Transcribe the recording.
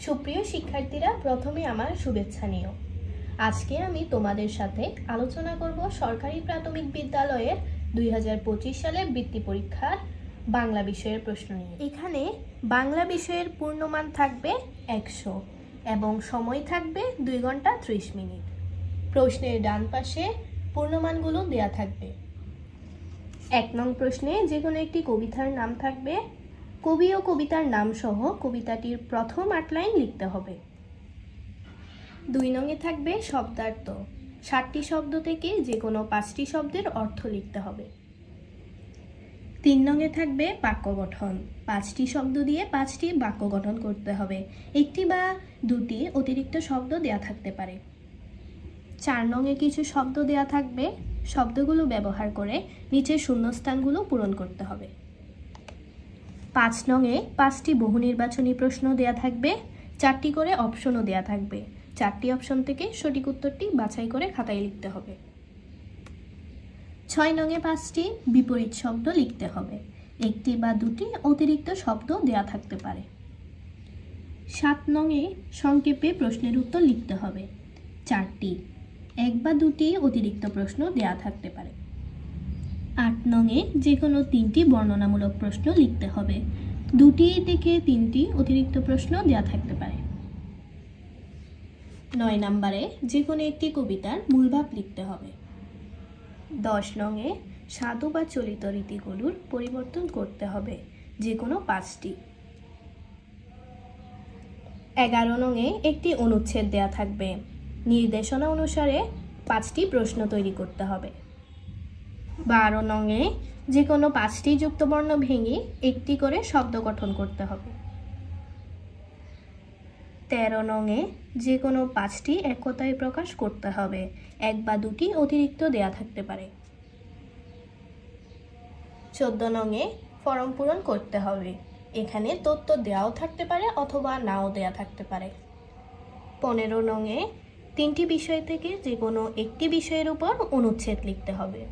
সুপ্রিয় শিক্ষার্থীরা, প্রথমে আমার শুভেচ্ছা নিও। আজকে আমি তোমাদের সাথে আলোচনা করব সরকারি প্রাথমিক বিদ্যালয়ের 2025 সালের বৃত্তি পরীক্ষার বাংলা বিষয়ের প্রশ্ন নিয়ে। এখানে বাংলা বিষয়ের পূর্ণমান থাকবে 100 এবং সময় থাকবে 2 ঘন্টা 30 মিনিট। প্রশ্নের ডান পাশে পূর্ণমানগুলো দেয়া থাকবে। 1 নং প্রশ্নে যে কোনো একটি কবিতার নাম থাকবে। কবি ও কবিতার নাম সহ কবিতাটির প্রথম 8 লাইন লিখতে হবে। 2 নংয়ে থাকবে শব্দার্থ। 7টি শব্দ থেকে যে কোনো 5টি শব্দের অর্থ লিখতে হবে। 3 নংয়ে থাকবে বাক্য গঠন। 5টি শব্দ দিয়ে 5টি বাক্য গঠন করতে হবে। একটি বা দুটি অতিরিক্ত শব্দ দেয়া থাকতে পারে। 4 নংয়ে কিছু শব্দ দেয়া থাকবে। শব্দগুলো ব্যবহার করে নিচের শূন্যস্থানগুলো পূরণ করতে হবে। 5 নংয়ে 5টি বহু নির্বাচনী প্রশ্ন দেয়া থাকবে। 4টি করে অপশনও দেয়া থাকবে। 4টি অপশন থেকে সঠিক উত্তরটি বাছাই করে খাতায় লিখতে হবে। 6 নংয়ে 5টি বিপরীত শব্দ লিখতে হবে। একটি বা দুটি অতিরিক্ত শব্দ দেয়া থাকতে পারে। 7 নংয়ে সংক্ষেপে প্রশ্নের উত্তর লিখতে হবে। 4টি, 1 বা 2টি অতিরিক্ত প্রশ্ন দেয়া থাকতে পারে। 8 নংয়ে যে কোনো 3টি বর্ণনামূলক প্রশ্ন লিখতে হবে। 2টি থেকে 3টি অতিরিক্ত প্রশ্ন দেয়া থাকতে পারে। 9 নম্বরে যে কোনো একটি কবিতার মূলভাব লিখতে হবে। 10 নংয়ে সাধু বা চলিত রীতিগুলোর পরিবর্তন করতে হবে, যে কোনো 5টি। 11 নংয়ে একটি অনুচ্ছেদ দেয়া থাকবে। নির্দেশনা অনুসারে 5টি প্রশ্ন তৈরি করতে হবে। 12 নংয়ে যে কোনো 5টি যুক্তবর্ণ ভেঙে একটি করে শব্দ গঠন করতে হবে। 13 নংয়ে যে কোনো 5টি এক কথায় প্রকাশ করতে হবে। 1 বা 2টি অতিরিক্ত দেয়া থাকতে পারে। 14 নংয়ে ফরম পূরণ করতে হবে। এখানে তথ্য দেওয়াও থাকতে পারে অথবা নাও দেয়া থাকতে পারে। 15 নংয়ে 3টি বিষয় থেকে যে কোনো একটি বিষয়ের উপর অনুচ্ছেদ লিখতে হবে।